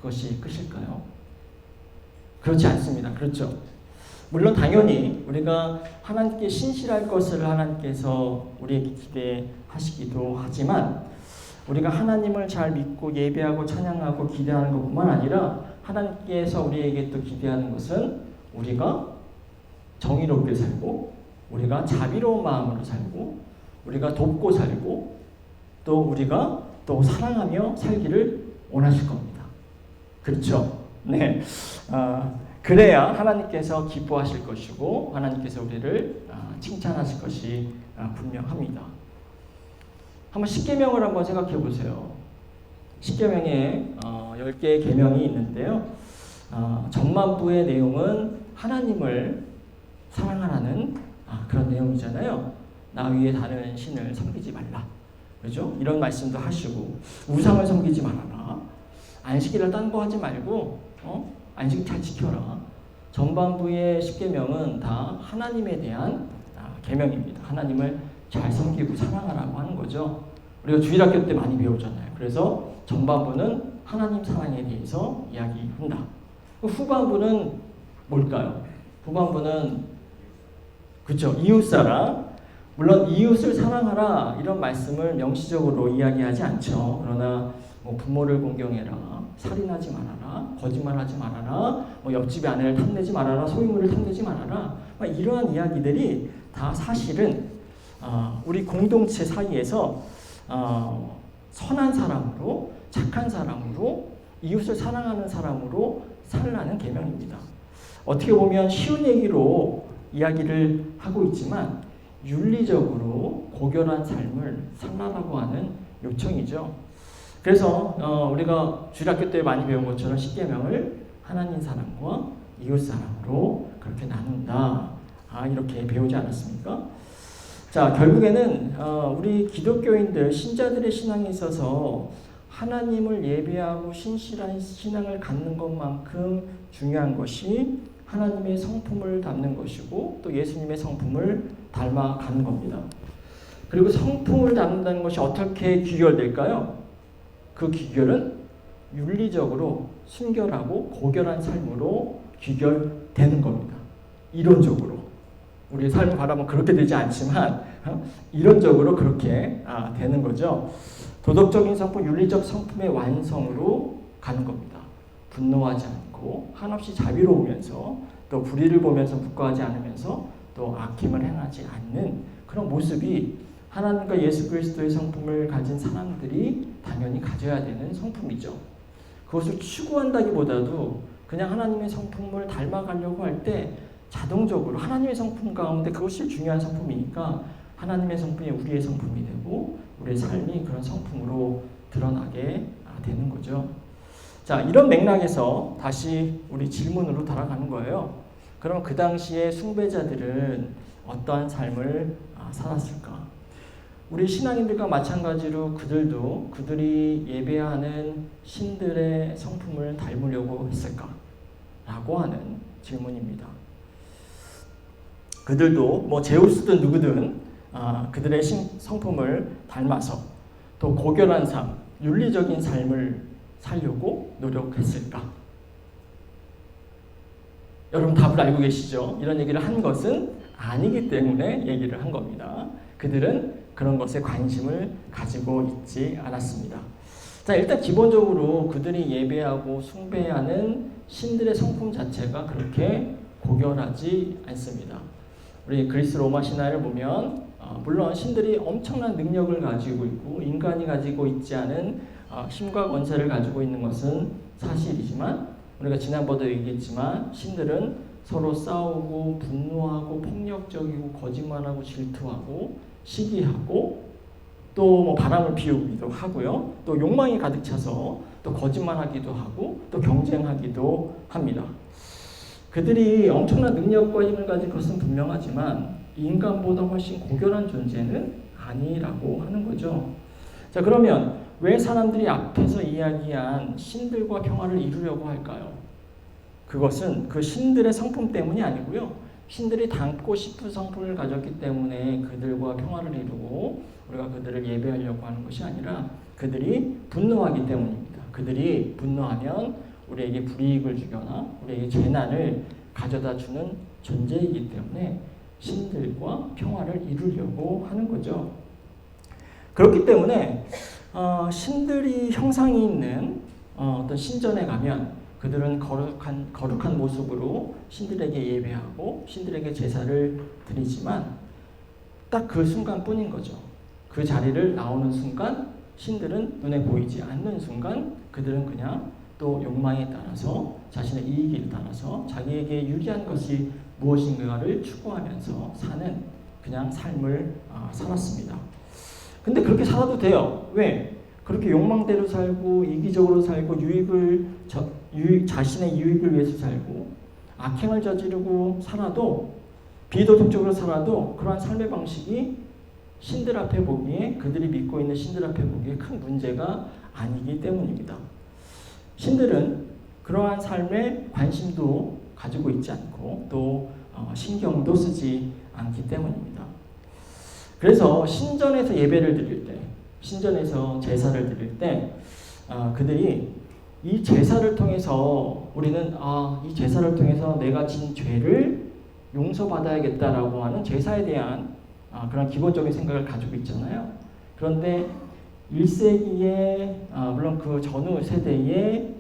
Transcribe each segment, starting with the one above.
그것이 끝일까요? 그렇지 않습니다. 그렇죠? 물론 당연히 우리가 하나님께 신실할 것을 하나님께서 우리에게 기대하시기도 하지만 우리가 하나님을 잘 믿고 예배하고 찬양하고 기대하는 것뿐만 아니라 하나님께서 우리에게 또 기대하는 것은 우리가 정의롭게 살고 우리가 자비로운 마음으로 살고 우리가 돕고 살고 또 우리가 또 사랑하며 살기를 원하실 겁니다. 그렇죠? 네. 그래야 하나님께서 기뻐하실 것이고 하나님께서 우리를 칭찬하실 것이 분명합니다. 한번 십계명을 한번 생각해 보세요. 십계명에 10개의 계명이 있는데요. 전반부의 내용은 하나님을 사랑하라는 그런 내용이잖아요. 나 위에 다른 신을 섬기지 말라. 그죠? 이런 말씀도 하시고 우상을 섬기지 말아라. 안식일을 딴 거 하지 말고 안식 잘 지켜라. 전반부의 십계명은 다 하나님에 대한 계명입니다. 하나님을 잘 섬기고 사랑하라고 하는 거죠. 우리가 주일학교 때 많이 배우잖아요. 그래서 전반부는 하나님 사랑에 대해서 이야기한다. 후반부는 뭘까요? 후반부는 그렇죠. 이웃사랑. 물론 이웃을 사랑하라 이런 말씀을 명시적으로 이야기하지 않죠. 그러나 부모를 공경해라, 살인하지 말아라, 거짓말하지 말아라, 옆집 아내를 탐내지 말아라, 소유물을 탐내지 말아라, 이러한 이야기들이 다 사실은 우리 공동체 사이에서 선한 사람으로, 착한 사람으로, 이웃을 사랑하는 사람으로 살라는 계명입니다. 어떻게 보면 쉬운 얘기로 이야기를 하고 있지만 윤리적으로 고결한 삶을 살라라고 하는 요청이죠. 그래서 우리가 주일학교 때 많이 배운 것처럼 십계명을 하나님 사랑과 이웃 사랑으로 그렇게 나눈다. 이렇게 배우지 않았습니까? 자, 결국에는 우리 기독교인들, 신자들의 신앙에 있어서 하나님을 예배하고 신실한 신앙을 갖는 것만큼 중요한 것이 하나님의 성품을 담는 것이고 또 예수님의 성품을 닮아가는 겁니다. 그리고 성품을 담는다는 것이 어떻게 귀결될까요? 그 귀결은 윤리적으로 순결하고 고결한 삶으로 귀결되는 겁니다. 이론적으로. 우리의 삶을 바라보면 그렇게 되지 않지만 이론적으로 그렇게 되는 거죠. 도덕적인 성품, 윤리적 성품의 완성으로 가는 겁니다. 분노하지 않고 한없이 자비로우면서 또 불의를 보면서 묵과하지 않으면서 또 악행을 행하지 않는 그런 모습이 하나님과 예수 그리스도의 성품을 가진 사람들이 당연히 가져야 되는 성품이죠. 그것을 추구한다기보다도 그냥 하나님의 성품을 닮아가려고 할 때 자동적으로 하나님의 성품 가운데 그것이 중요한 성품이니까 하나님의 성품이 우리의 성품이 되고 우리의 삶이 그런 성품으로 드러나게 되는 거죠. 자, 이런 맥락에서 다시 우리 질문으로 돌아가는 거예요. 그럼 그 당시에 숭배자들은 어떠한 삶을 살았을까? 우리 신앙인들과 마찬가지로 그들도 그들이 예배하는 신들의 성품을 닮으려고 했을까? 라고 하는 질문입니다. 그들도 제우스든 누구든 그들의 성품을 닮아서 또 고결한 삶, 윤리적인 삶을 살려고 노력했을까? 여러분 답을 알고 계시죠? 이런 얘기를 한 것은 아니기 때문에 얘기를 한 겁니다. 그들은 그런 것에 관심을 가지고 있지 않았습니다. 자, 일단 기본적으로 그들이 예배하고 숭배하는 신들의 성품 자체가 그렇게 고결하지 않습니다. 우리 그리스 로마 신화를 보면 물론 신들이 엄청난 능력을 가지고 있고 인간이 가지고 있지 않은 힘과 권세를 가지고 있는 것은 사실이지만 우리가 지난번에도 얘기했지만 신들은 서로 싸우고 분노하고 폭력적이고 거짓말하고 질투하고 시기하고 또 바람을 피우기도 하고요. 또 욕망이 가득 차서 또 거짓말하기도 하고 또 경쟁하기도 합니다. 그들이 엄청난 능력과 힘을 가진 것은 분명하지만 인간보다 훨씬 고결한 존재는 아니라고 하는 거죠. 자, 그러면 왜 사람들이 앞에서 이야기한 신들과 평화를 이루려고 할까요? 그것은 그 신들의 성품 때문이 아니고요. 신들이 닮고 싶은 성품을 가졌기 때문에 그들과 평화를 이루고 우리가 그들을 예배하려고 하는 것이 아니라 그들이 분노하기 때문입니다. 그들이 분노하면 우리에게 불이익을 주거나 우리에게 재난을 가져다 주는 존재이기 때문에 신들과 평화를 이루려고 하는 거죠. 그렇기 때문에 신들이 형상이 있는 어떤 신전에 가면 그들은 거룩한 모습으로 신들에게 예배하고 신들에게 제사를 드리지만 딱 그 순간뿐인 거죠. 그 자리를 나오는 순간 신들은 눈에 보이지 않는 순간 그들은 그냥 또 욕망에 따라서 자신의 이익에 따라서 자기에게 유리한 것이 무엇인가를 추구하면서 사는 그냥 삶을 살았습니다. 근데 그렇게 살아도 돼요. 왜? 그렇게 욕망대로 살고 이기적으로 살고 자신의 유익을 위해서 살고 악행을 저지르고 살아도 비도덕적으로 살아도 그러한 삶의 방식이 신들 앞에 보기에 그들이 믿고 있는 신들 앞에 보기에 큰 문제가 아니기 때문입니다. 신들은 그러한 삶에 관심도 가지고 있지 않고 또 신경도 쓰지 않기 때문입니다. 그래서 신전에서 예배를 드릴 때, 신전에서 제사를 드릴 때 그들이 이 제사를 통해서 우리는 이 제사를 통해서 내가 진 죄를 용서받아야겠다라고 하는 제사에 대한 그런 기본적인 생각을 가지고 있잖아요. 그런데 1세기에 물론 그 전후 세대의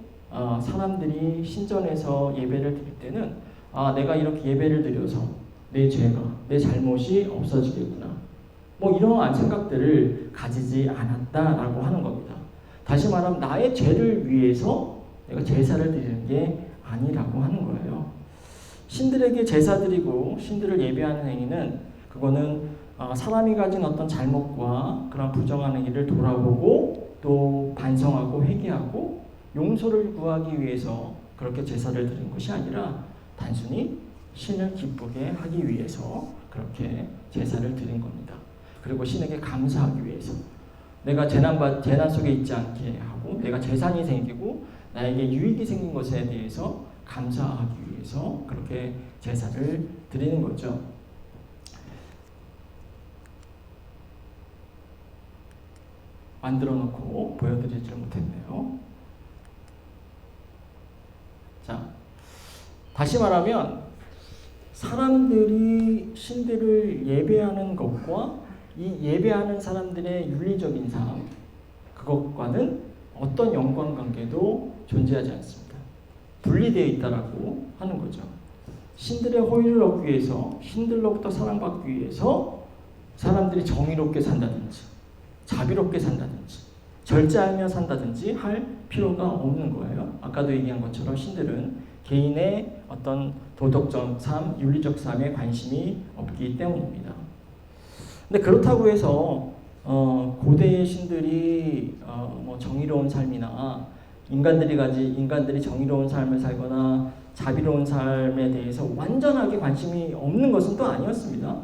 사람들이 신전에서 예배를 드릴 때는 내가 이렇게 예배를 드려서 내 죄가, 내 잘못이 없어지겠구나. 뭐 이러한 생각들을 가지지 않았다라고 하는 겁니다. 다시 말하면 나의 죄를 위해서 내가 제사를 드리는 게 아니라고 하는 거예요. 신들에게 제사 드리고 신들을 예배하는 행위는 그거는 사람이 가진 어떤 잘못과 그런 부정한 행위를 돌아보고 또 반성하고 회개하고 용서를 구하기 위해서 그렇게 제사를 드린 것이 아니라 단순히 신을 기쁘게 하기 위해서 그렇게 제사를 드린 겁니다. 그리고 신에게 감사하기 위해서 내가 재난 속에 있지 않게 하고 내가 재산이 생기고 나에게 유익이 생긴 것에 대해서 감사하기 위해서 그렇게 제사를 드리는 거죠. 만들어 놓고 보여드리지 못했네요. 자, 다시 말하면 사람들이 신들을 예배하는 것과 이 예배하는 사람들의 윤리적인 삶, 그것과는 어떤 연관관계도 존재하지 않습니다. 분리되어 있다라고 하는 거죠. 신들의 호의를 얻기 위해서, 신들로부터 사랑받기 위해서 사람들이 정의롭게 산다든지 자비롭게 산다든지 절제하며 산다든지 할 필요가 없는 거예요. 아까도 얘기한 것처럼 신들은 개인의 어떤 도덕적 삶, 윤리적 삶에 관심이 없기 때문입니다. 근데 그렇다고 해서 고대의 신들이 뭐 정의로운 삶이나 인간들이 정의로운 삶을 살거나 자비로운 삶에 대해서 완전하게 관심이 없는 것은 또 아니었습니다.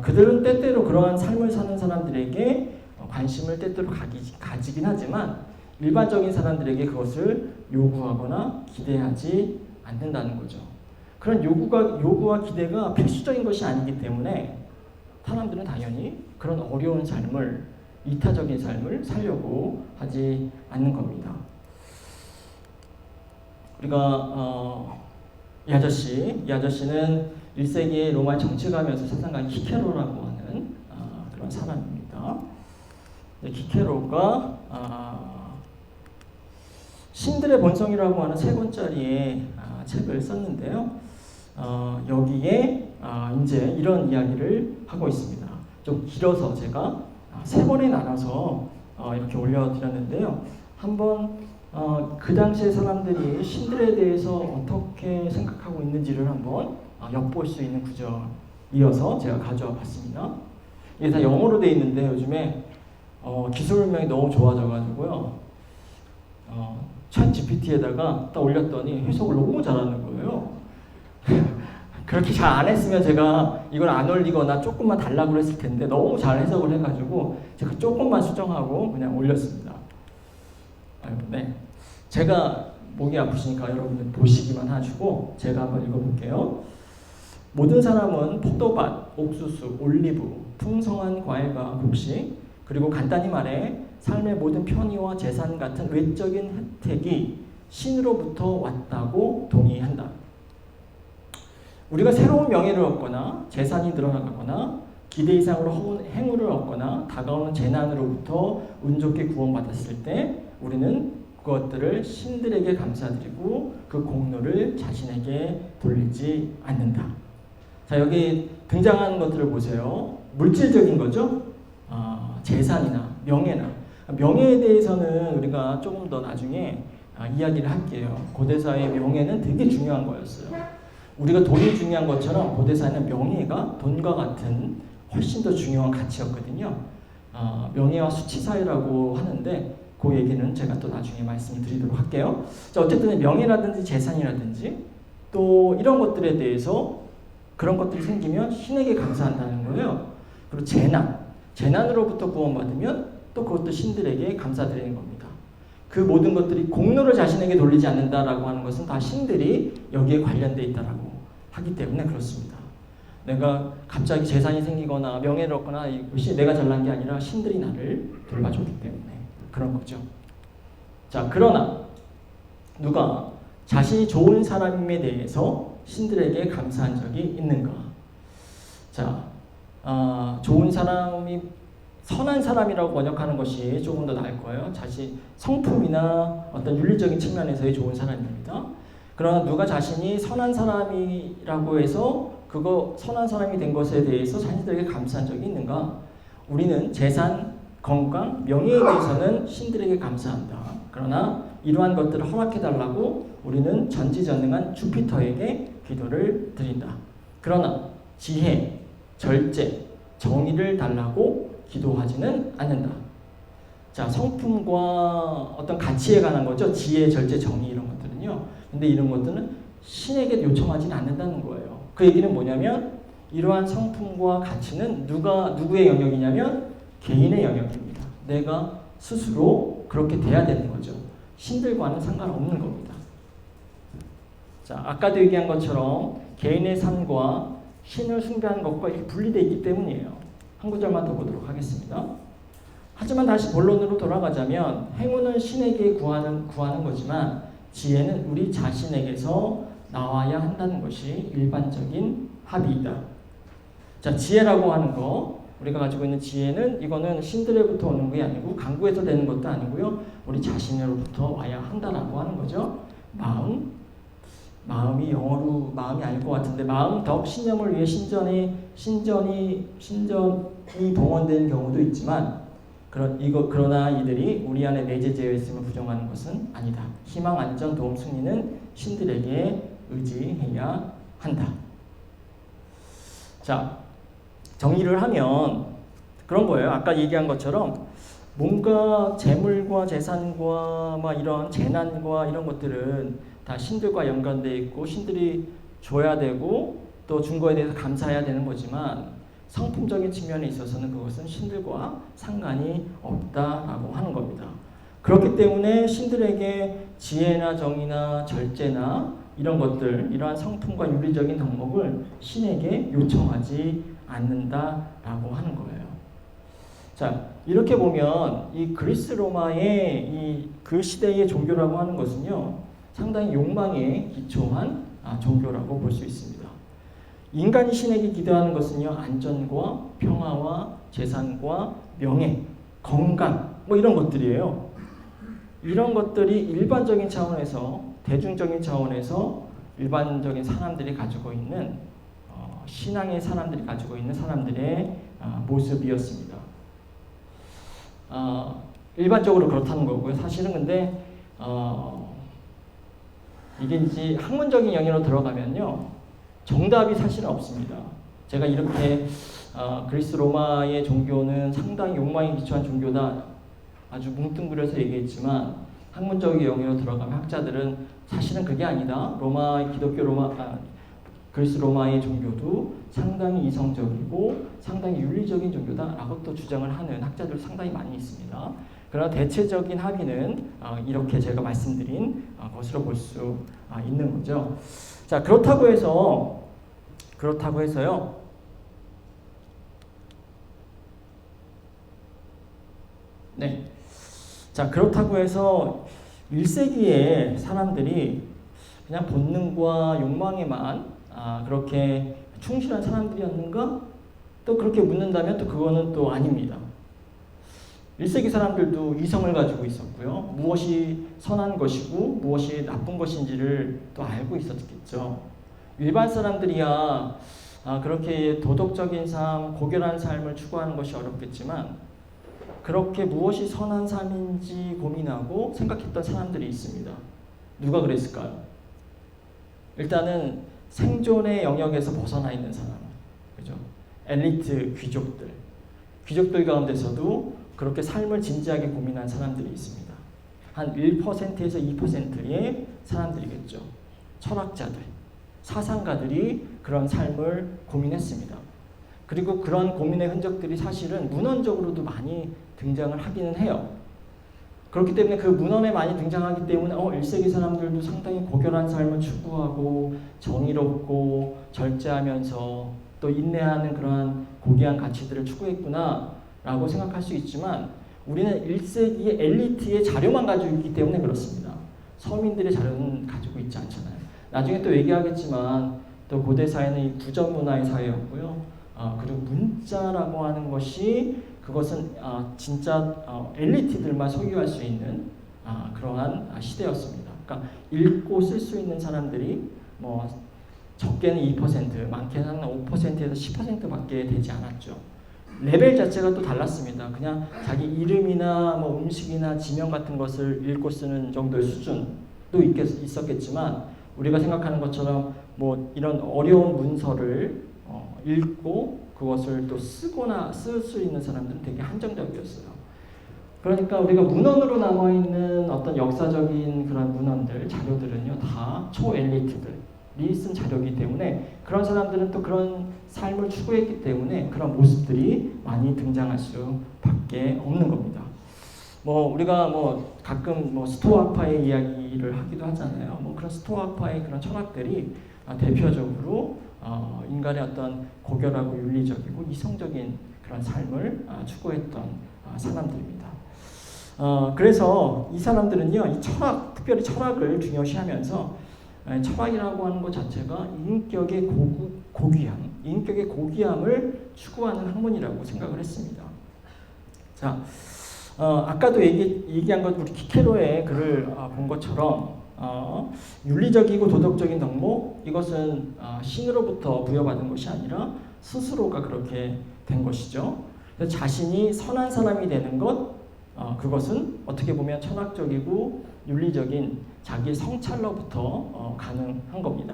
그들은 때때로 그러한 삶을 사는 사람들에게 관심을 때때로 가지긴 하지만 일반적인 사람들에게 그것을 요구하거나 기대하지 않는다는 거죠. 그런 요구와 기대가 필수적인 것이 아니기 때문에 사람들은 당연히 그런 어려운 삶을, 이타적인 삶을 살려고 하지 않는 겁니다. 우리가 이 아저씨는 1세기의 로마 정치가면서 사상가 키케로라고 하는 그런 사람입니다. 키케로가 신들의 본성이라고 하는 3권짜리의 책을 썼는데요. 여기에 이제 이런 이야기를 하고 있습니다. 좀 길어서 제가 3번에 나눠서 이렇게 올려드렸는데요. 한번 그 당시의 사람들이 신들에 대해서 어떻게 생각하고 있는지를 한번 엿볼 수 있는 구절이어서 제가 가져와 봤습니다. 이게 다 영어로 되어 있는데 요즘에 기술명이 너무 좋아져가지고요. 챗 GPT에다가 딱 올렸더니 해석을 너무 잘하는 거예요. 그렇게 잘 안 했으면 제가 이걸 안 올리거나 조금만 달라고 했을 텐데 너무 잘 해석을 해가지고 제가 조금만 수정하고 그냥 올렸습니다. 네. 제가 목이 아프시니까 여러분들 보시기만 하시고 제가 한번 읽어볼게요. 모든 사람은 포도밭, 옥수수, 올리브, 풍성한 과일과 곡식, 그리고 간단히 말해 삶의 모든 편의와 재산 같은 외적인 혜택이 신으로부터 왔다고 동의한다. 우리가 새로운 명예를 얻거나 재산이 늘어나거나 기대 이상으로 행운을 얻거나 다가오는 재난으로부터 운 좋게 구원받았을 때 우리는 그것들을 신들에게 감사드리고 그 공로를 자신에게 돌리지 않는다. 자, 여기 등장하는 것들을 보세요. 물질적인 거죠. 재산이나 명예나. 명예에 대해서는 우리가 조금 더 나중에 이야기를 할게요. 고대사의 명예는 되게 중요한 거였어요. 우리가 돈이 중요한 것처럼 고대사에는 명예가 돈과 같은 훨씬 더 중요한 가치였거든요. 명예와 수치 사이라고 하는데 그 얘기는 제가 또 나중에 말씀을 드리도록 할게요. 자, 어쨌든 명예라든지 재산이라든지 또 이런 것들에 대해서 그런 것들이 생기면 신에게 감사한다는 거예요. 그리고 재난으로부터 구원받으면 또 그것도 신들에게 감사드리는 겁니다. 그 모든 것들이 공로를 자신에게 돌리지 않는다라고 하는 것은 다 신들이 여기에 관련되어 있다라고 하기 때문에 그렇습니다. 내가 갑자기 재산이 생기거나 명예를 얻거나 이것이 내가 잘난 게 아니라 신들이 나를 돌봐줬기 때문에 그런 거죠. 자, 그러나 누가 자신이 좋은 사람임에 대해서 신들에게 감사한 적이 있는가? 자, 좋은 사람이 선한 사람이라고 번역하는 것이 조금 더 나을 거예요. 자신 성품이나 어떤 윤리적인 측면에서의 좋은 사람입니다. 그러나 누가 자신이 선한 사람이라고 해서 그거 선한 사람이 된 것에 대해서 자신들에게 감사한 적이 있는가? 우리는 재산, 건강, 명예에 대해서는 신들에게 감사한다. 그러나 이러한 것들을 허락해달라고 우리는 전지전능한 주피터에게 기도를 드린다. 그러나 지혜, 절제, 정의를 달라고 기도하지는 않는다. 자, 성품과 어떤 가치에 관한 거죠. 지혜, 절제, 정의 이런 것들은요. 근데 이런 것들은 신에게 요청하지는 않는다는 거예요. 그 얘기는 뭐냐면 이러한 성품과 가치는 누구의 영역이냐면 개인의 영역입니다. 내가 스스로 그렇게 돼야 되는 거죠. 신들과는 상관없는 겁니다. 자, 아까도 얘기한 것처럼 개인의 삶과 신을 숭배하는 것과 분리되어 있기 때문이에요. 한 구절만 더 보도록 하겠습니다. 하지만 다시 본론으로 돌아가자면 행운은 신에게 구하는 거지만 지혜는 우리 자신에게서 나와야 한다는 것이 일반적인 합의이다. 자, 지혜라고 하는 거 우리가 가지고 있는 지혜는 이거는 신들로부터 오는 게 아니고 강구에서 되는 것도 아니고요. 우리 자신으로부터 와야 한다라고 하는 거죠. 마음이 영어로 마음이 아닐 것 같은데 마음 덕 신념을 위해 신전이 동원된 경우도 있지만 그러나 이들이 우리 안에 내재되어 있음을 부정하는 것은 아니다. 희망, 안전, 도움, 승리는 신들에게 의지해야 한다. 자, 정리를 하면 그런 거예요. 아까 얘기한 것처럼 뭔가 재물과 재산과 막 이런 재난과 이런 것들은 다 신들과 연관되어 있고 신들이 줘야 되고 또 준 거에 대해서 감사해야 되는 거지만 성품적인 측면에 있어서는 그것은 신들과 상관이 없다라고 하는 겁니다. 그렇기 때문에 신들에게 지혜나 정의나 절제나 이런 것들, 이러한 성품과 윤리적인 덕목을 신에게 요청하지 않는다라고 하는 거예요. 자, 이렇게 보면 이 그리스 로마의 그 시대의 종교라고 하는 것은요, 상당히 욕망에 기초한 종교라고 볼 수 있습니다. 인간이 신에게 기도하는 것은요, 안전과 평화와 재산과 명예, 건강 뭐 이런 것들이에요. 이런 것들이 일반적인 차원에서 대중적인 차원에서 일반적인 사람들이 가지고 있는 신앙의 사람들이 가지고 있는 사람들의 모습이었습니다. 일반적으로 그렇다는 거고요. 사실은 근데 이게 이제 학문적인 영역으로 들어가면요, 정답이 사실은 없습니다. 제가 이렇게 그리스 로마의 종교는 상당히 욕망에 기초한 종교다 아주 뭉뚱그려서 얘기했지만 학문적인 영역으로 들어가면 학자들은 사실은 그게 아니다. 그리스 로마의 종교도 상당히 이성적이고 상당히 윤리적인 종교다라고 또 주장을 하는 학자들 상당히 많이 있습니다. 그러나 대체적인 합의는 이렇게 제가 말씀드린 것으로 볼 수 있는 거죠. 자, 그렇다고 해서요. 자, 그렇다고 해서 1세기의 사람들이 그냥 본능과 욕망에만 그렇게 충실한 사람들이었는가? 또 그렇게 묻는다면 또 그거는 또 아닙니다. 1세기 사람들도 이성을 가지고 있었고요. 무엇이 선한 것이고 무엇이 나쁜 것인지를 또 알고 있었겠죠. 일반 사람들이야 그렇게 도덕적인 삶, 고결한 삶을 추구하는 것이 어렵겠지만 그렇게 무엇이 선한 삶인지 고민하고 생각했던 사람들이 있습니다. 누가 그랬을까요? 일단은 생존의 영역에서 벗어나 있는 사람, 그죠? 엘리트 귀족들 가운데서도 그렇게 삶을 진지하게 고민한 사람들이 있습니다. 한 1%에서 2%의 사람들이겠죠. 철학자들, 사상가들이 그런 삶을 고민했습니다. 그리고 그런 고민의 흔적들이 사실은 문헌적으로도 많이 등장을 하기는 해요. 그렇기 때문에 그 문헌에 많이 등장하기 때문에 1세기 사람들도 상당히 고결한 삶을 추구하고 정의롭고 절제하면서 또 인내하는 그러한 고귀한 가치들을 추구했구나 라고 생각할 수 있지만 우리는 1세기의 엘리트의 자료만 가지고 있기 때문에 그렇습니다. 서민들의 자료는 가지고 있지 않잖아요. 나중에 또 얘기하겠지만 또 고대 사회는 이 구전 문화의 사회였고요. 그리고 문자라고 하는 것이 그것은 진짜 엘리트들만 소유할 수 있는 그러한 시대였습니다. 그러니까 읽고 쓸 수 있는 사람들이 뭐 적게는 2%, 많게는 5%에서 10%밖에 되지 않았죠. 레벨 자체가 또 달랐습니다. 그냥 자기 이름이나 뭐 음식이나 지명 같은 것을 읽고 쓰는 정도의 수준도 있었겠지만 우리가 생각하는 것처럼 뭐 이런 어려운 문서를 읽고 그것을 또 쓰거나 쓸 수 있는 사람들은 되게 한정적이었어요. 그러니까 우리가 문헌으로 남아있는 어떤 역사적인 그런 문헌들, 자료들은요, 다 초엘리트들이 쓴 자료이기 때문에 그런 사람들은 또 그런 삶을 추구했기 때문에 그런 모습들이 많이 등장할 수밖에 없는 겁니다. 뭐 우리가 뭐 가끔 뭐 스토아파의 이야기를 하기도 하잖아요. 뭐 그런 스토아파의 그런 철학들이 대표적으로 인간의 어떤 고결하고 윤리적이고 이성적인 그런 삶을 추구했던 사람들입니다. 그래서 이 사람들은요, 이 철학, 특별히 철학을 중요시하면서 철학이라고 하는 것 자체가 인격의 고귀함, 인격의 고귀함을 추구하는 학문이라고 생각을 했습니다. 자, 아까도 얘기한 것 우리 키케로의 글을 본 것처럼 윤리적이고 도덕적인 덕목 이것은 신으로부터 부여받은 것이 아니라 스스로가 그렇게 된 것이죠. 자신이 선한 사람이 되는 것 그것은 어떻게 보면 철학적이고 윤리적인 자기 성찰로부터 가능한 겁니다.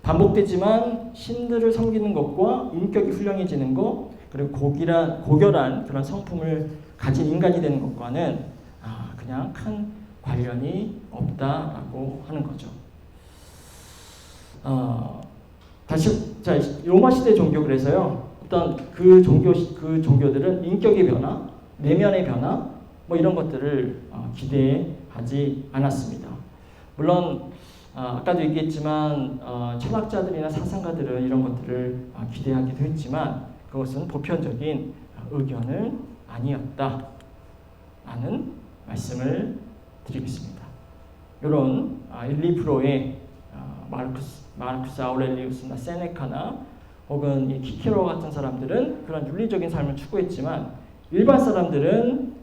반복되지만 신들을 섬기는 것과 인격이 훌륭해지는 것 그리고 고결한 그런 성품을 가진 인간이 되는 것과는 그냥 큰 관련이 없다라고 하는 거죠. 다시 자 로마 시대 종교 그래서요. 어떤 그 종교들은 인격의 변화, 내면의 변화 뭐 이런 것들을 기대하지 않았습니다. 물론 아까도 얘기했지만 철학자들이나 사상가들은 이런 것들을 기대하기도 했지만 그것은 보편적인 의견은 아니었다라는 말씀을 드리겠습니다. 이런 1, 2%의 마르쿠스 아우렐리우스나 세네카나 혹은 이 키케로 같은 사람들은 그런 윤리적인 삶을 추구했지만 일반 사람들은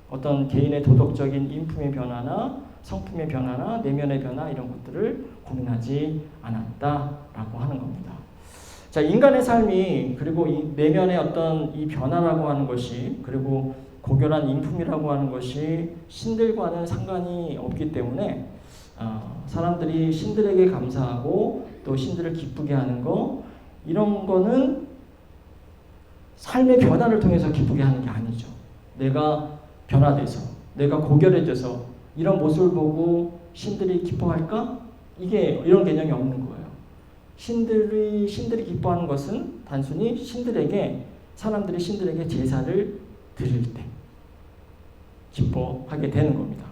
어떤 개인의 도덕적인 인품의 변화나 성품의 변화나 내면의 변화 이런 것들을 고민하지 않았다라고 하는 겁니다. 자, 인간의 삶이 그리고 이 내면의 어떤 이 변화라고 하는 것이 그리고 고결한 인품이라고 하는 것이 신들과는 상관이 없기 때문에 사람들이 신들에게 감사하고 또 신들을 기쁘게 하는 거 이런 거는 삶의 변화를 통해서 기쁘게 하는 게 아니죠. 내가 변화돼서 내가 고결해져서 이런 모습을 보고 신들이 기뻐할까? 이런 개념이 없는 거예요. 신들이 기뻐하는 것은 단순히 사람들이 신들에게 제사를 드릴 때 기뻐하게 되는 겁니다.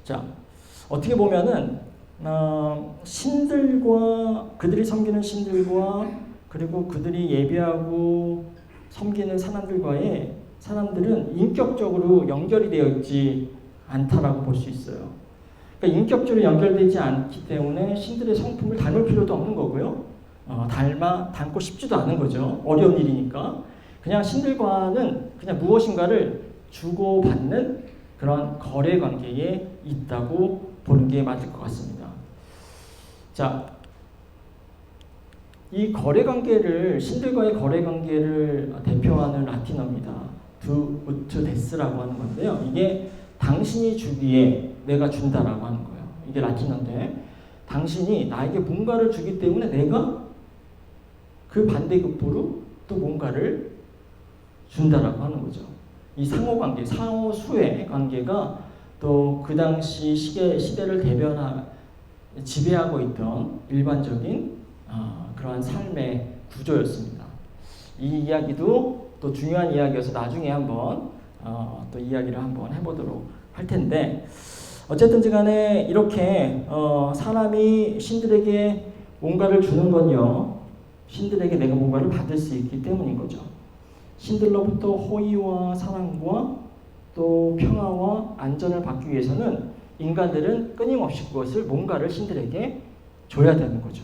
자, 어떻게 보면은 신들과 그들이 섬기는 신들과 그리고 그들이 예배하고 섬기는 사람들과의 사람들은 인격적으로 연결이 되어 있지 않다라고 볼 수 있어요. 그러니까 인격적으로 연결되지 않기 때문에 신들의 성품을 닮을 필요도 없는 거고요. 닮고 싶지도 않은 거죠. 어려운 일이니까. 그냥 신들과는 그냥 무엇인가를 주고받는 그런 거래 관계에 있다고 보는 게 맞을 것 같습니다. 자, 이 거래 관계를, 신들과의 거래 관계를 대표하는 라틴어입니다. 두 우트 데스라고 하는 건데요. 이게 당신이 주기에 내가 준다라고 하는 거예요. 이게 라틴어인데, 당신이 나에게 뭔가를 주기 때문에 내가 그 반대급부로 또 뭔가를 준다라고 하는 거죠. 이 상호관계, 상호수의 관계가 또 그 당시 시대를 지배하고 있던 일반적인 그러한 삶의 구조였습니다. 이 이야기도 또 중요한 이야기여서 나중에 한번 또 이야기를 한번 해보도록 할 텐데, 어쨌든지 간에 이렇게 사람이 신들에게 뭔가를 주는 건요, 신들에게 내가 뭔가를 받을 수 있기 때문인 거죠. 신들로부터 호의와 사랑과 또 평화와 안전을 받기 위해서는 인간들은 끊임없이 그것을 뭔가를 신들에게 줘야 되는 거죠.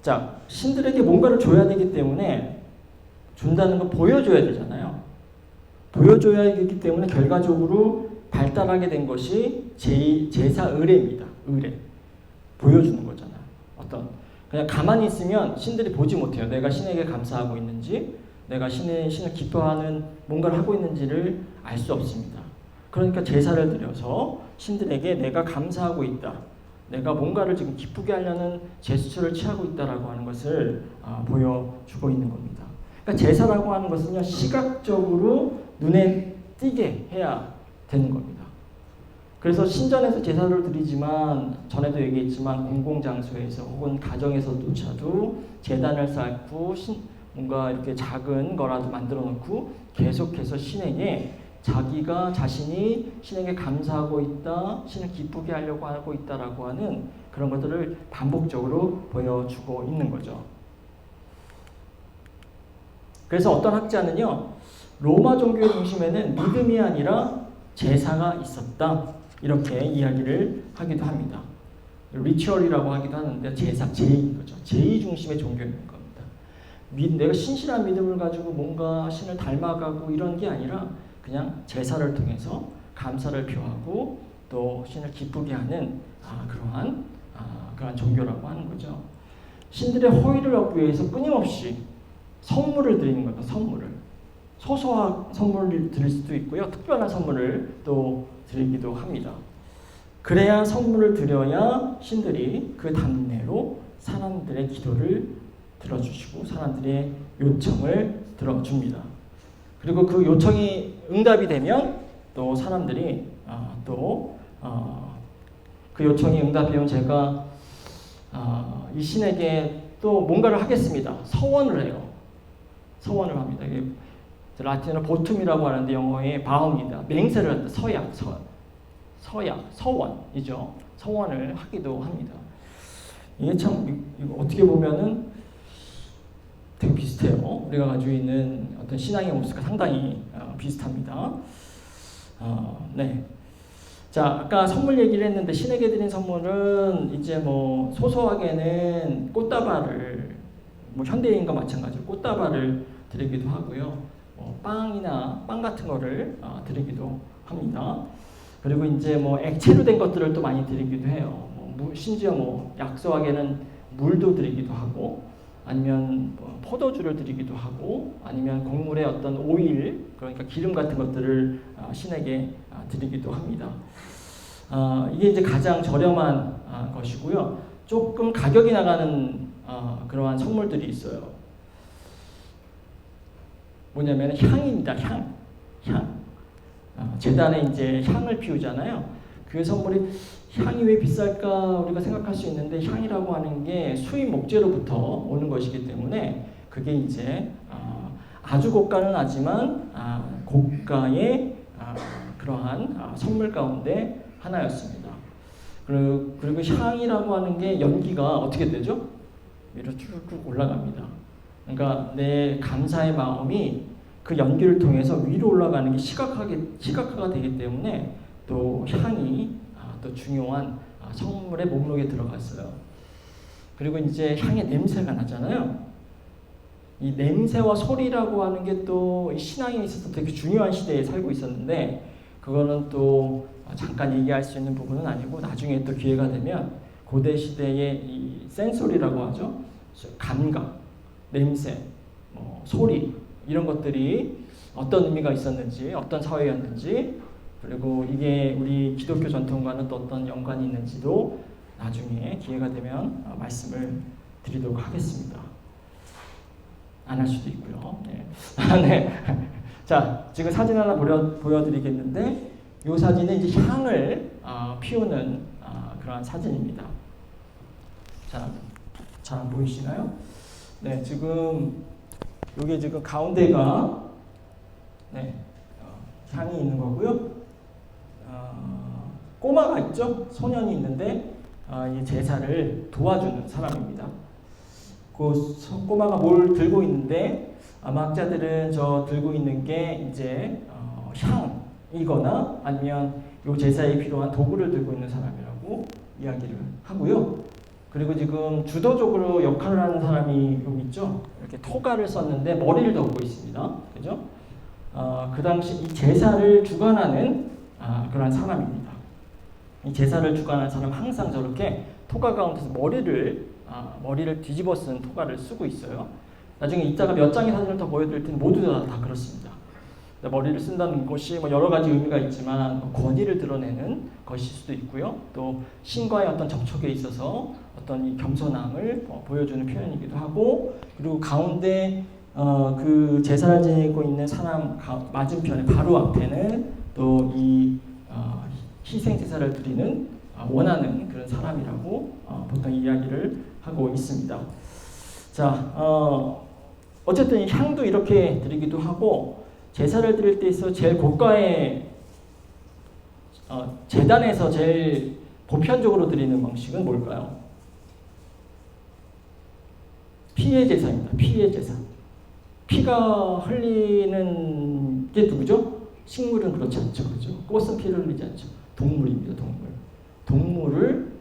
자, 신들에게 뭔가를 줘야 되기 때문에 준다는 건 보여줘야 되잖아요. 보여줘야 되기 때문에 결과적으로 발달하게 된 것이 제사 의례입니다. 의례. 보여주는 거잖아요. 그냥 가만히 있으면 신들이 보지 못해요. 내가 신에게 감사하고 있는지, 내가 신을 기뻐하는 뭔가를 하고 있는지를 알 수 없습니다. 그러니까 제사를 드려서 신들에게 내가 감사하고 있다, 내가 뭔가를 지금 기쁘게 하려는 제스처를 취하고 있다라고 하는 것을 보여주고 있는 겁니다. 그러니까 제사라고 하는 것은요, 시각적으로 눈에 띄게 해야 되는 겁니다. 그래서 신전에서 제사를 드리지만, 전에도 얘기했지만 공공장소에서 혹은 가정에서조차도 제단을 쌓고 뭔가 이렇게 작은 거라도 만들어 놓고 계속해서 신에게 자신이 신에게 감사하고 있다, 신을 기쁘게 하려고 하고 있다라고 하는 그런 것들을 반복적으로 보여주고 있는 거죠. 그래서 어떤 학자는요, 로마 종교의 중심에는 믿음이 아니라 제사가 있었다, 이렇게 이야기를 하기도 합니다. 리추얼이라고 하기도 하는데 제사, 제의 거죠. 제의 중심의 종교인 겁니다. 내가 신실한 믿음을 가지고 뭔가 신을 닮아가고 이런 게 아니라 그냥 제사를 통해서 감사를 표하고 또 신을 기쁘게 하는 그러한 종교라고 하는 거죠. 신들의 호의를 얻기 위해서 끊임없이 선물을 드리는 겁니다. 선물을. 소소한 선물을 드릴 수도 있고요. 특별한 선물을 또 드리기도 합니다. 그래야 선물을 드려야 신들이 그 답례로 사람들의 기도를 들어주시고 사람들의 요청을 들어줍니다. 그리고 그 요청이 응답이 되면 또 사람들이 그 요청이 응답이 되면 제가 이 신에게 또 뭔가를 하겠습니다. 서원을 해요. 서원을 합니다. 이게 라틴어로 보툼이라고 하는데 영어의 바움이다. 맹세를 한다. 서원이죠. 서원을 하기도 합니다. 이게 참 이거 어떻게 보면은 되게 비슷해요. 우리가 가지고 있는 어떤 신앙의 모습과 상당히 비슷합니다. 네. 자, 아까 선물 얘기를 했는데 신에게 드린 선물은 이제 뭐 소소하게는 꽃다발을, 뭐 현대인과 마찬가지로 꽃다발을 드리기도 하고요. 빵이나 빵 같은 거를 드리기도 합니다. 그리고 이제 뭐 액체로 된 것들을 또 많이 드리기도 해요. 심지어 뭐 약소하게는 물도 드리기도 하고, 아니면 포도주를 드리기도 하고, 아니면 곡물의 어떤 오일, 그러니까 기름 같은 것들을 신에게 드리기도 합니다. 이게 이제 가장 저렴한 것이고요. 조금 가격이 나가는 그러한 선물들이 있어요. 뭐냐면 향입니다. 향. 제단에 이제 향을 피우잖아요. 그 선물이 향이 왜 비쌀까 우리가 생각할 수 있는데, 향이라고 하는 게 수입 목재로부터 오는 것이기 때문에 그게 이제 아주 고가는 하지만 고가의 그러한 선물 가운데 하나였습니다. 그리고 향이라고 하는 게 연기가 어떻게 되죠? 위로 쭉 올라갑니다. 그러니까 내 감사의 마음이 그 연기를 통해서 위로 올라가는 게 시각화가 되기 때문에 또 향이 또 중요한 성물의 목록에 들어갔어요. 그리고 이제 향의 냄새가 나잖아요. 이 냄새와 소리라고 하는 게 또 신앙에 있어서 되게 중요한 시대에 살고 있었는데, 그거는 또 잠깐 얘기할 수 있는 부분은 아니고 나중에 또 기회가 되면 고대 시대의 이 센소리라고 하죠. 감각, 냄새, 소리 이런 것들이 어떤 의미가 있었는지, 어떤 사회였는지, 그리고 이게 우리 기독교 전통과는 또 어떤 연관이 있는지도 나중에 기회가 되면 말씀을 드리도록 하겠습니다. 안 할 수도 있고요. 네. 네. 자, 지금 사진 하나 보여드리겠는데, 이 사진은 이제 향을 피우는 그런 사진입니다. 잘 안 보이시나요? 네, 지금 이게 지금 가운데가 향이 있는 거고요. 꼬마가 있죠? 소년이 있는데 이 제사를 도와주는 사람입니다. 그 꼬마가 뭘 들고 있는데, 아마 학자들은 저 들고 있는 게 이제 향이거나 아니면 이 제사에 필요한 도구를 들고 있는 사람이라고 이야기를 하고요. 그리고 지금 주도적으로 역할을 하는 사람이 여기 있죠. 이렇게 토가를 썼는데 머리를 덮고 있습니다. 그죠? 그 당시 이 제사를 주관하는 그런 사람입니다. 이 제사를 주관하는 사람 항상 저렇게 토가 가운데서 머리를 뒤집어 쓴 토가를 쓰고 있어요. 나중에 이따가 몇 장의 사진을 더 보여드릴 텐데 모두 다 그렇습니다. 머리를 쓴다는 것이 여러 가지 의미가 있지만 권위를 드러내는 것일 수도 있고요. 또 신과의 어떤 접촉에 있어서 어떤 이 겸손함을 보여주는 표현이기도 하고, 그리고 가운데 그 제사를 지내고 있는 사람 맞은편에 바로 앞에는 또 이 희생 제사를 드리는 원하는 그런 사람이라고 보통 이야기를 하고 있습니다. 자, 어쨌든 향도 이렇게 드리기도 하고, 제사를 드릴 때 있어 제일 고가의 제단에서 제일 보편적으로 드리는 방식은 뭘까요? 피의 제사입니다. 피의 제사. 피가 흘리는 게 누구죠? 식물은 그렇지 않죠. 그렇죠? 꽃은 피를 흘리지 않죠. 동물입니다. 동물을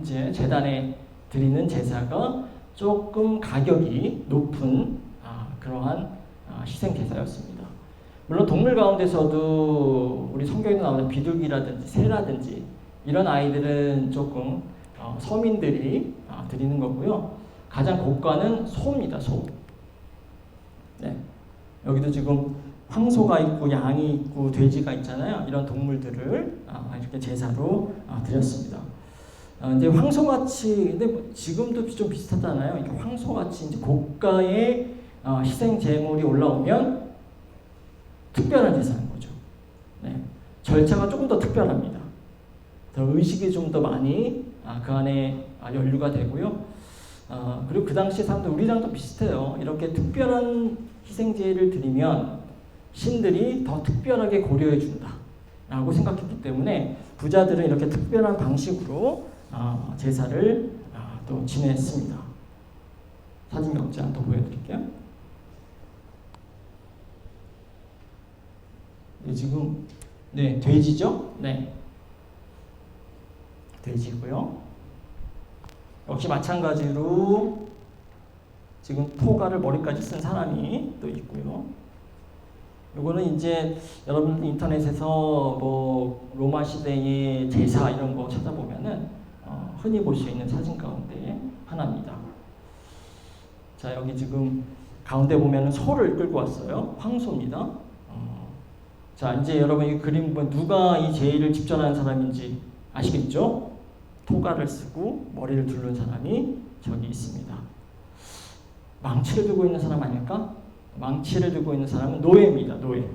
이제 제단에 드리는 제사가 조금 가격이 높은 그러한 희생 제사였습니다. 물론 동물 가운데서도 우리 성경에 나오는 비둘기라든지 새라든지 이런 아이들은 조금 서민들이 드리는 거고요. 가장 고가는 소입니다. 소. 네. 여기도 지금 황소가 있고 양이 있고 돼지가 있잖아요. 이런 동물들을 이렇게 제사로 드렸습니다. 이제 황소같이, 근데 지금도 좀 비슷하잖아요. 이렇게 황소같이 이제 고가의 희생 제물이 올라오면 특별한 제사인 거죠. 네. 절차가 조금 더 특별합니다. 더 의식이 좀 더 많이 그 안에 연루가 되고요. 그리고 그 당시 사람들 우리랑 좀 비슷해요. 이렇게 특별한 희생제를 드리면 신들이 더 특별하게 고려해 준다라고 생각했기 때문에 부자들은 이렇게 특별한 방식으로 제사를 또 지냈습니다. 사진 몇 장 더 보여드릴게요. 네, 지금 돼지죠? 네, 돼지고요. 역시 마찬가지로 지금 토가를 머리까지 쓴 사람이 또 있고요. 요거는 이제 여러분 인터넷에서 뭐 로마 시대의 제사 이런 거 찾아보면은 흔히 볼 수 있는 사진 가운데 하나입니다. 자, 여기 지금 가운데 보면은 소를 끌고 왔어요. 황소입니다. 자, 이제 여러분 이 그림 보면 누가 이 제의를 집전하는 사람인지 아시겠죠? 토가를 쓰고 머리를 두른 사람이 저기 있습니다. 망치를 들고 있는 사람 아닐까? 망치를 들고 있는 사람은 노예입니다. 노예.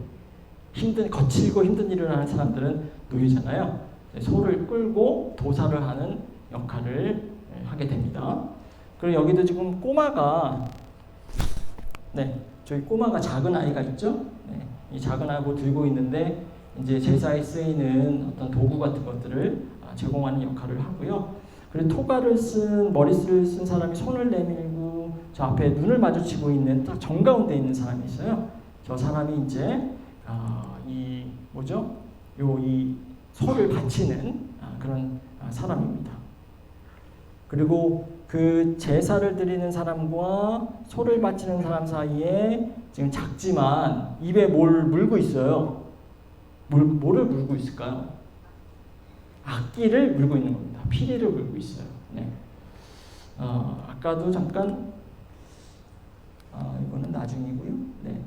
거칠고 힘든 일을 하는 사람들은 노예잖아요. 소를 끌고 도살을 하는 역할을 하게 됩니다. 그리고 여기도 지금 꼬마가, 저기 꼬마가 작은 아이가 있죠? 이 작은 아이고 들고 있는데 이제 제사에 쓰이는 어떤 도구 같은 것들을 제공하는 역할을 하고요. 그리고 토가를 머리를 쓴 사람이 손을 내밀고 저 앞에 눈을 마주치고 있는 딱 정가운데 있는 사람이 있어요. 저 사람이 이제 이 뭐죠? 이 소를 바치는 그런 사람입니다. 그리고 그 제사를 드리는 사람과 소를 바치는 사람 사이에 지금 작지만 입에 뭘 물고 있어요? 뭐를 물고 있을까요? 악기를 물고 있는 겁니다. 피리를 물고 있어요. 네. 아까도 잠깐 이거는 나중이고요. 네.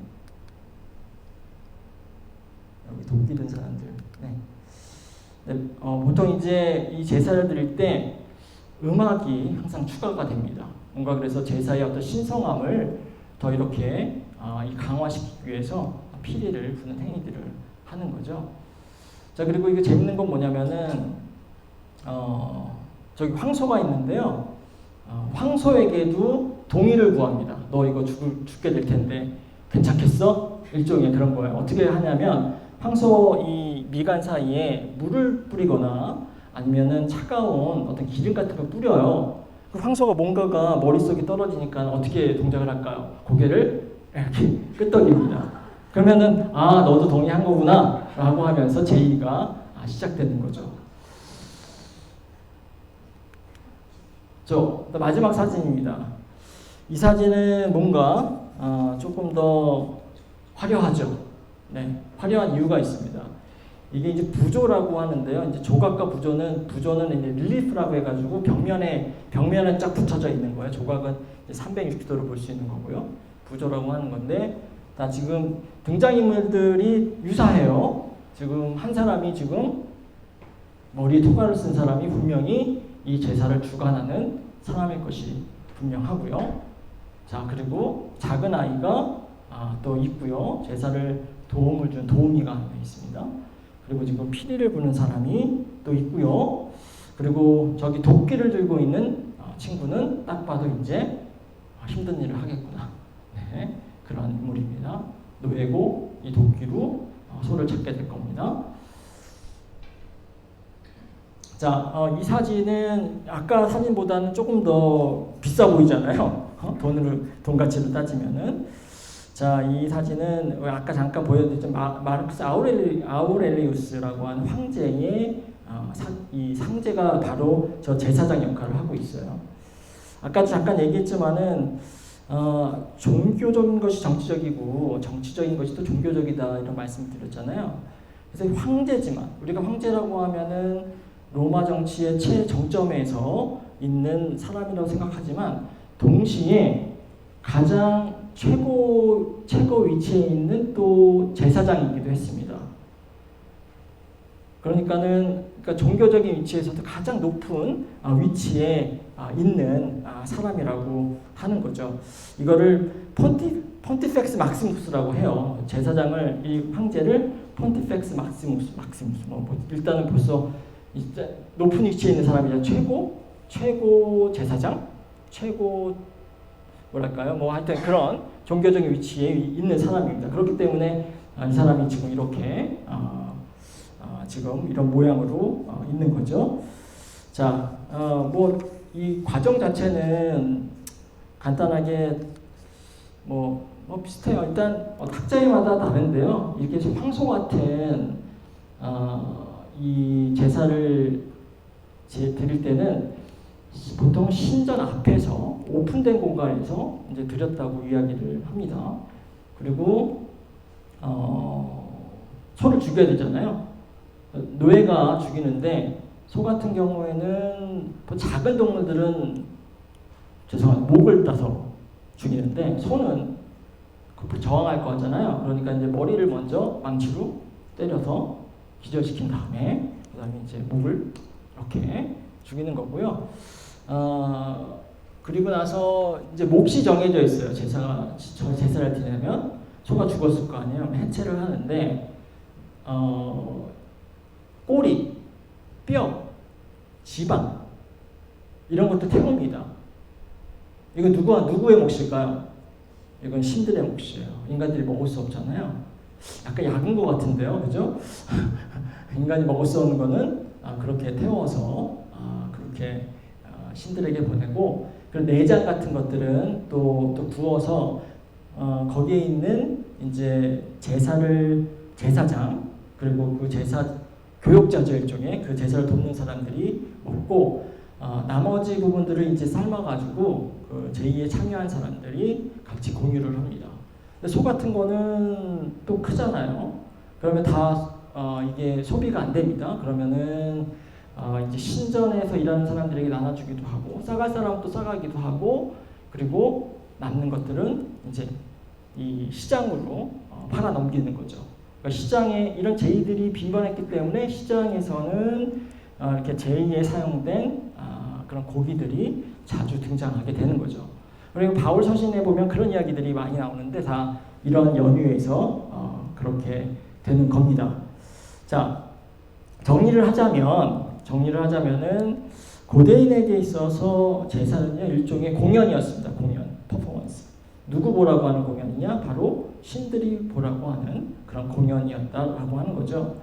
여기 도끼 든 사람들. 네. 네. 보통 이제 이 제사를 드릴 때 음악이 항상 추가가 됩니다. 뭔가 그래서 제사의 어떤 신성함을 더 이렇게 강화시키기 위해서 피리를 부는 행위들을 하는 거죠. 자, 그리고 이게 재밌는 건 뭐냐면은 저기 황소가 있는데요. 황소에게도 동의를 구합니다. 너 이거 죽게 될 텐데 괜찮겠어? 일종의 그런 거예요. 어떻게 하냐면 황소 이 미간 사이에 물을 뿌리거나 아니면은 차가운 어떤 기름 같은 걸 뿌려요. 그 황소가 뭔가가 머릿속에 떨어지니까 어떻게 동작을 할까요? 고개를 이렇게 끄덕입니다. 그러면은 너도 동의한 거구나 라고 하면서 제의가 시작되는 거죠. 마지막 사진입니다. 이 사진은 뭔가 조금 더 화려하죠. 네, 화려한 이유가 있습니다. 이게 이제 부조라고 하는데요. 이제 조각과 부조는 이제 릴리프라고 해가지고 벽면에 쫙 붙여져 있는 거예요. 조각은 360도로 볼 수 있는 거고요. 부조라고 하는 건데, 지금 등장인물들이 유사해요. 지금 한 사람이 지금 머리에 토가를 쓴 사람이 분명히 이 제사를 주관하는 사람일 것이 분명하고요. 자, 그리고 작은 아이가 또 있고요. 제사를 도움을 준 도우미가 한 명 있습니다. 그리고 지금 피리를 부는 사람이 또 있고요. 그리고 저기 도끼를 들고 있는 친구는 딱 봐도 이제 힘든 일을 하겠구나. 네, 그런 인물입니다. 노예고 이 도끼로 소를 찾게 될 겁니다. 자, 이 사진은 아까 사진보다는 조금 더 비싸 보이잖아요. 돈 가치로 따지면은. 자, 이 사진은 아까 잠깐 보여드렸던 마르쿠스 아우렐리우스라고 하는 황제의 이 상제가 바로 저 제사장 역할을 하고 있어요. 아까도 잠깐 얘기했지만은 종교적인 것이 정치적이고 정치적인 것이 또 종교적이다 이런 말씀을 드렸잖아요. 그래서 황제지만 우리가 황제라고 하면은 로마 정치의 최정점에서 있는 사람이라고 생각하지만 동시에 가장 최고 위치에 있는 또 제사장이기도 했습니다. 그러니까 종교적인 위치에서도 가장 높은 위치에 있는 사람이라고 하는 거죠. 이거를 폰티펙스 막시무스라고 해요. 제사장을 이 황제를 폰티펙스 막시무스. 일단은 벌써 높은 위치에 있는 사람이죠. 최고 제사장, 하여튼 그런 종교적인 위치에 있는 사람입니다. 그렇기 때문에 이 사람이 지금 이렇게 지금 이런 모양으로 있는 거죠. 자, 이 과정 자체는 간단하게 비슷해요. 일단 학자마다 다른데요. 이렇게 황소 같은 이 제사를 드릴 때는 보통 신전 앞에서 오픈된 공간에서 이제 드렸다고 이야기를 합니다. 그리고 소를 죽여야 되잖아요. 노예가 죽이는데 소 같은 경우에는 작은 동물들은 목을 따서 죽이는데 소는 저항할 거잖아요. 그러니까 이제 머리를 먼저 망치로 때려서 기절시킨 다음에 그다음에 이제 목을 이렇게 죽이는 거고요. 그리고 나서 이제 몫이 정해져 있어요. 제사를 지내면 소가 죽었을 거 아니에요. 해체를 하는데 꼬리, 뼈, 지방 이런 것도 태웁니다. 이건 누구의 몫일까요? 이건 신들의 몫이에요. 인간들이 먹을 수 없잖아요. 약간 약인 것 같은데요, 그죠? 인간이 먹을 수 없는 거는 그렇게 태워서 그렇게 신들에게 보내고, 그리고 내장 같은 것들은 또 구워서 거기에 있는 이제 제사장 그리고 그 제사 교역자죠. 일종의 그 제사를 돕는 사람들이 먹고 나머지 부분들을 이제 삶아가지고 그 제의에 참여한 사람들이 같이 공유를 합니다. 근데 소 같은 거는 또 크잖아요. 그러면 다 이게 소비가 안 됩니다. 그러면은 이제 신전에서 일하는 사람들에게 나눠주기도 하고 싸갈 사람은 또 싸가기도 하고 그리고 남는 것들은 이제 이 시장으로 팔아 넘기는 거죠. 그러니까 시장에 이런 제의들이 빈번했기 때문에 시장에서는 이렇게 제의에 사용된 그런 고기들이 자주 등장하게 되는 거죠. 그리고 바울 서신에 보면 그런 이야기들이 많이 나오는데 다 이런 연유에서 그렇게 되는 겁니다. 자, 정리를 하자면은 고대인에게 있어서 제사는요 일종의 공연이었습니다. 공연, 퍼포먼스. 누구 보라고 하는 공연이냐? 바로 신들이 보라고 하는 그런 공연이었다라고 하는 거죠.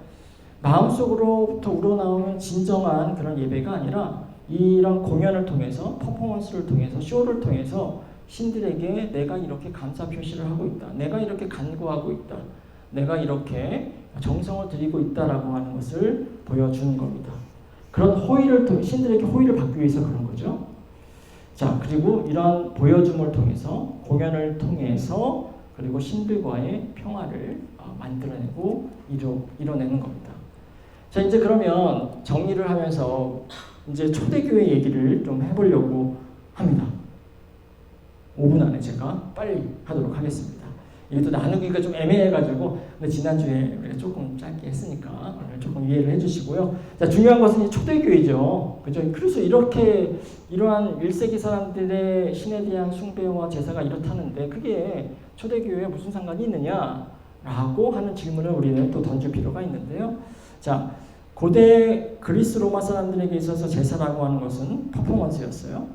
마음속으로부터 우러나오는 진정한 그런 예배가 아니라 이런 공연을 통해서, 퍼포먼스를 통해서, 쇼를 통해서 신들에게 내가 이렇게 감사 표시를 하고 있다. 내가 이렇게 간구하고 있다. 내가 이렇게 정성을 들이고 있다라고 하는 것을 보여주는 겁니다. 그런 호의를 통해 신들에게 호의를 받기 위해서 그런 거죠. 자, 그리고 이런 보여줌을 통해서 공연을 통해서 그리고 신들과의 평화를 만들어내고 이뤄내는 겁니다. 자, 이제 그러면 정리를 하면서 이제 초대교회 얘기를 좀 해보려고 합니다. 5분 안에 제가 빨리 하도록 하겠습니다. 이게 또 나누기가 좀 애매해가지고 근데 지난주에 우리가 조금 짧게 했으니까 오늘 조금 이해를 해주시고요. 자, 중요한 것은 초대교회죠. 그죠? 그래서 이러한 1세기 사람들의 신에 대한 숭배와 제사가 이렇다는데 그게 초대교회에 무슨 상관이 있느냐라고 하는 질문을 우리는 또 던질 필요가 있는데요. 자, 고대 그리스 로마 사람들에게 있어서 제사라고 하는 것은 퍼포먼스였어요.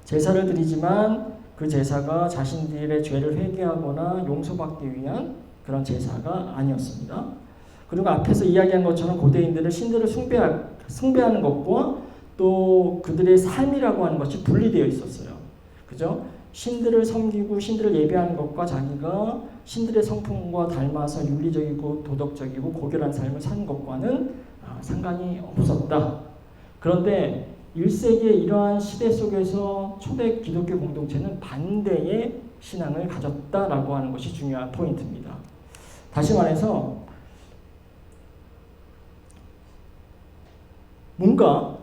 제사를 드리지만 그 제사가 자신들의 죄를 회개하거나 용서받기 위한 그런 제사가 아니었습니다. 그리고 앞에서 이야기한 것처럼 고대인들은 신들을 숭배하는 것과 또 그들의 삶이라고 하는 것이 분리되어 있었어요. 그죠? 신들을 섬기고 신들을 예배하는 것과 자기가 신들의 성품과 닮아서 윤리적이고 도덕적이고 고결한 삶을 사는 것과는 상관이 없었다. 그런데 1세기의 이러한 시대 속에서 초대 기독교 공동체는 반대의 신앙을 가졌다라고 하는 것이 중요한 포인트입니다. 다시 말해서 뭔가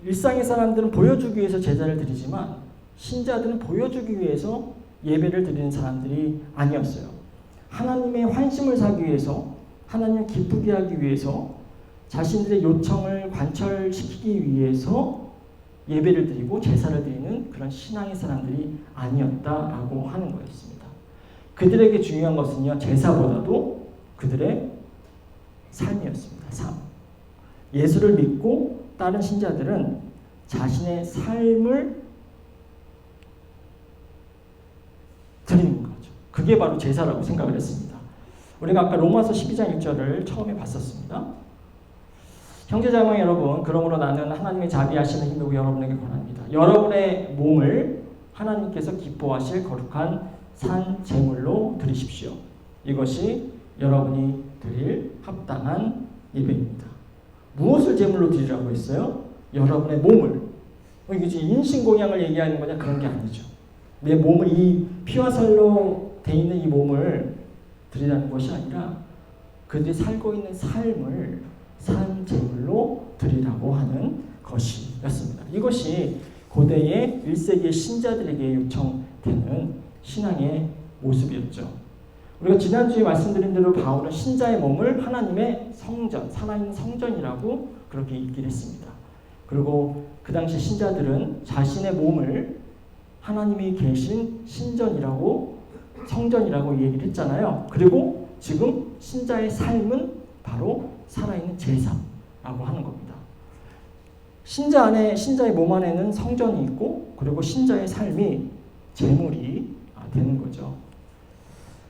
일상의 사람들은 보여주기 위해서 제사를 드리지만 신자들은 보여주기 위해서 예배를 드리는 사람들이 아니었어요. 하나님의 환심을 사기 위해서 하나님을 기쁘게 하기 위해서 자신들의 요청을 관철시키기 위해서 예배를 드리고 제사를 드리는 그런 신앙의 사람들이 아니었다라고 하는 거였습니다. 그들에게 중요한 것은요, 제사보다도 그들의 삶이었습니다. 삶. 예수를 믿고 다른 신자들은 자신의 삶을 드리는 거죠. 그게 바로 제사라고 생각을 했습니다. 우리가 아까 로마서 12장 1절을 처음에 봤었습니다. 형제자매 여러분, 그러므로 나는 하나님의 자비하시는 힘으로 여러분에게 권합니다. 여러분의 몸을 하나님께서 기뻐하실 거룩한 산 제물로 드리십시오. 이것이 여러분이 드릴 합당한 예배입니다. 무엇을 제물로 드리라고 했어요? 여러분의 몸을. 이게 지금 인신공양을 얘기하는 거냐? 그런 게 아니죠. 내 몸을, 이 피와 살로 돼 있는 이 몸을 드리라는 것이 아니라 그들이 살고 있는 삶을 산 제물로 드리라고 하는 것이었습니다. 이것이 고대의 1세기의 신자들에게 요청되는 신앙의 모습이었죠. 우리가 지난주에 말씀드린 대로 바울은 신자의 몸을 하나님의 성전, 살아있는 성전이라고 그렇게 읽기를 했습니다. 그리고 그 당시 신자들은 자신의 몸을 하나님이 계신 신전이라고, 성전이라고 얘기를 했잖아요. 그리고 지금 신자의 삶은 바로 살아있는 제사라고 하는 겁니다. 신자의 몸 안에는 성전이 있고 그리고 신자의 삶이 제물이 되는 거죠.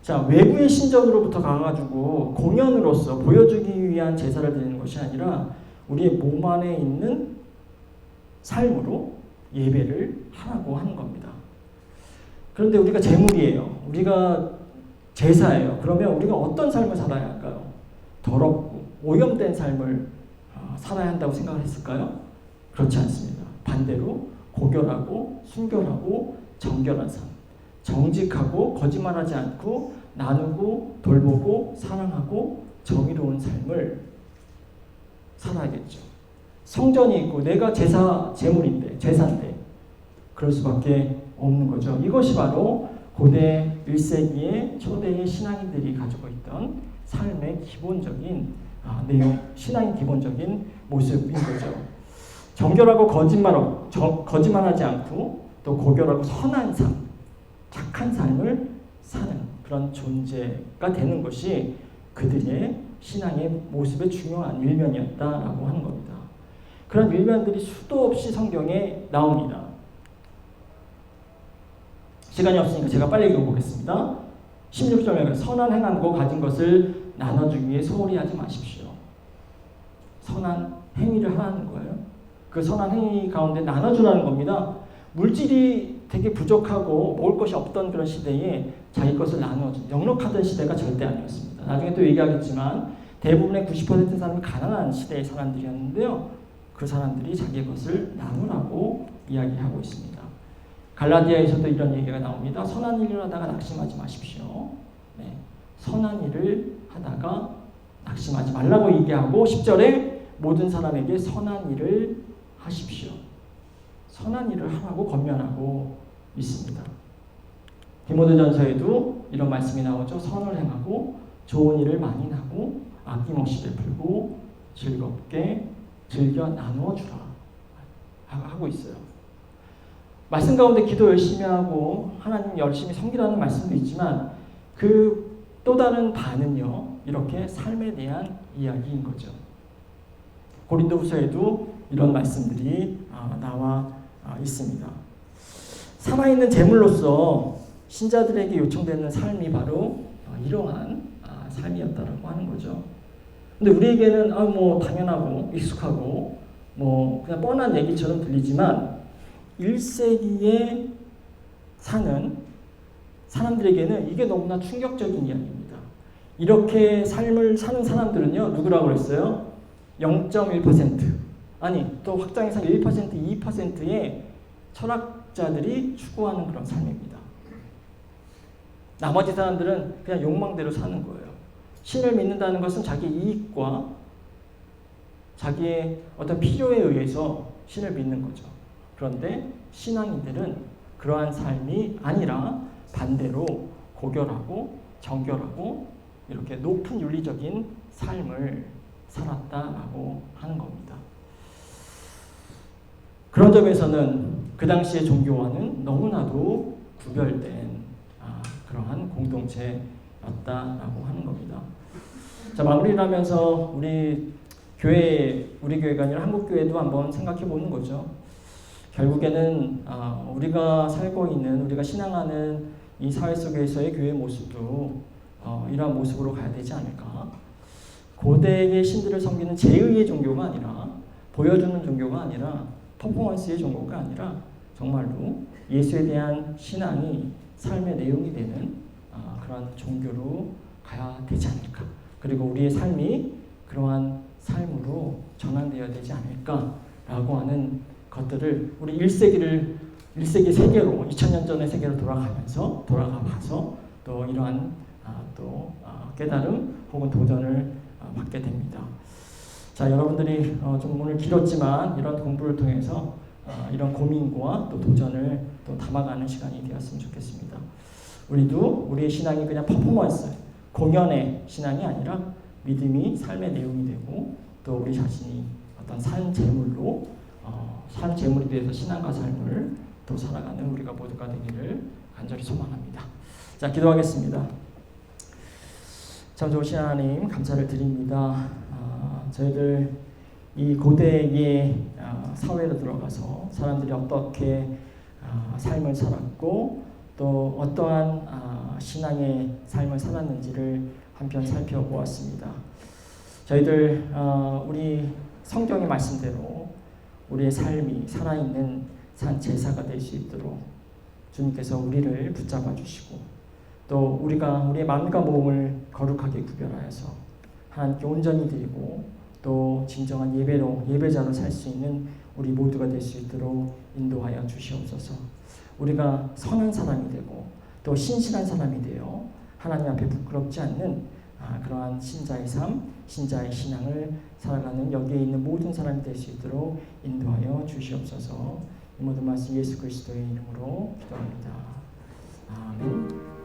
자, 외부의 신전으로부터 가가지고 공연으로서 보여주기 위한 제사를 드리는 것이 아니라 우리의 몸 안에 있는 삶으로 예배를 하라고 하는 겁니다. 그런데 우리가 재물이에요. 우리가 제사예요. 그러면 우리가 어떤 삶을 살아야 할까요? 더럽고 오염된 삶을 살아야 한다고 생각을 했을까요? 그렇지 않습니다. 반대로 고결하고 순결하고 정결한 삶, 정직하고 거짓말하지 않고 나누고 돌보고 사랑하고 정의로운 삶을 살아야겠죠. 성전이 있고 내가 제물인데 제사인데 그럴 수밖에 없는 거죠. 이것이 바로 고대 1세기의 초대의 신앙인들이 가지고 있던 삶의 기본적인 내용, 신앙의 기본적인 모습인 거죠. 정결하고 거짓말하지 않고 또 고결하고 선한 삶, 착한 삶을 사는 그런 존재가 되는 것이 그들의 신앙의 모습의 중요한 일면이었다라고 하는 겁니다. 그런 일면들이 수도 없이 성경에 나옵니다. 시간이 없으니까 제가 빨리 읽어보겠습니다. 16절에 선한 행함과 가진 것을 나눠주기 위해 소홀히 하지 마십시오. 선한 행위를 하는 거예요. 그 선한 행위 가운데 나눠주라는 겁니다. 물질이 되게 부족하고 먹을 것이 없던 그런 시대에 자기 것을 나눠주는 넉넉하던 시대가 절대 아니었습니다. 나중에 또 얘기하겠지만 대부분의 90% 사람이 가난한 시대의 사람들이었는데요. 그 사람들이 자기 것을 나누라고 이야기하고 있습니다. 갈라디아에서도 이런 얘기가 나옵니다. 선한 일을 하다가 낙심하지 마십시오. 네. 선한 일을 하다가 낙심하지 말라고 얘기하고 10절에 모든 사람에게 선한 일을 하십시오. 선한 일을 하라고 권면하고 있습니다. 디모데전서에도 이런 말씀이 나오죠. 선을 행하고 좋은 일을 많이 하고 아낌없이 베풀고 즐겁게 즐겨 나누어 주라 하고 있어요. 말씀 가운데 기도 열심히 하고 하나님 열심히 섬기라는 말씀도 있지만 그 또 다른 반은요. 이렇게 삶에 대한 이야기인 거죠. 고린도후서에도 이런 말씀들이 나와 있습니다. 살아있는 제물로서 신자들에게 요청되는 삶이 바로 이러한 삶이었다라고 하는 거죠. 근데 우리에게는 뭐 당연하고 익숙하고 뭐 그냥 뻔한 얘기처럼 들리지만 1세기에 사는 사람들에게는 이게 너무나 충격적인 이야기입니다. 이렇게 삶을 사는 사람들은요. 누구라고 그랬어요? 0.1% 아니 또 확장해서 1%, 2%의 철학자들이 추구하는 그런 삶입니다. 나머지 사람들은 그냥 욕망대로 사는 거예요. 신을 믿는다는 것은 자기 이익과 자기의 어떤 필요에 의해서 신을 믿는 거죠. 그런데 신앙인들은 그러한 삶이 아니라 반대로 고결하고 정결하고 이렇게 높은 윤리적인 삶을 살았다라고 하는 겁니다. 그런 점에서는 그 당시의 종교와는 너무나도 구별된 그러한 공동체였다라고 하는 겁니다. 자, 마무리를 하면서 우리 교회가 아니라 한국교회도 한번 생각해 보는 거죠. 결국에는 우리가 살고 있는, 우리가 신앙하는 이 사회 속에서의 교회의 모습도 이러한 모습으로 가야 되지 않을까. 고대의 신들을 섬기는 제의의 종교가 아니라 보여주는 종교가 아니라 퍼포먼스의 종교가 아니라 정말로 예수에 대한 신앙이 삶의 내용이 되는 그런 종교로 가야 되지 않을까. 그리고 우리의 삶이 그러한 삶으로 전환되어야 되지 않을까라고 하는 것들을 우리 1세기 세계로 2000년 전의 세계로 돌아가봐서 또 이러한 깨달음 혹은 도전을 받게 됩니다. 자, 여러분들이 좀 오늘 길었지만 이런 공부를 통해서 이런 고민과 또 도전을 또 담아가는 시간이 되었으면 좋겠습니다. 우리도 우리의 신앙이 그냥 퍼포먼스, 공연의 신앙이 아니라 믿음이 삶의 내용이 되고 또 우리 자신이 어떤 산 제물로 산 제물이 되어서 신앙과 삶을 또 살아가는 우리가 모두가 되기를 간절히 소망합니다. 자, 기도하겠습니다. 참 좋으신 하나님 감사를 드립니다. 저희들 이 고대의 사회로 들어가서 사람들이 어떻게 삶을 살았고 또 어떠한 신앙의 삶을 살았는지를 한편 살펴보았습니다. 저희들 우리 성경의 말씀대로 우리의 삶이 살아있는 산 제사가 될 수 있도록 주님께서 우리를 붙잡아 주시고 또 우리가 우리의 마음과 몸을 거룩하게 구별하여서 하나님께 온전히 드리고 또 진정한 예배자로 살 수 있는 우리 모두가 될 수 있도록 인도하여 주시옵소서. 우리가 선한 사람이 되고 또 신실한 사람이 되어 하나님 앞에 부끄럽지 않는 그러한 신자의 삶, 신자의 신앙을 살아가는 여기에 있는 모든 사람이 될 수 있도록 인도하여 주시옵소서. 이 모든 말씀 예수 그리스도의 이름으로 기도합니다. 아멘.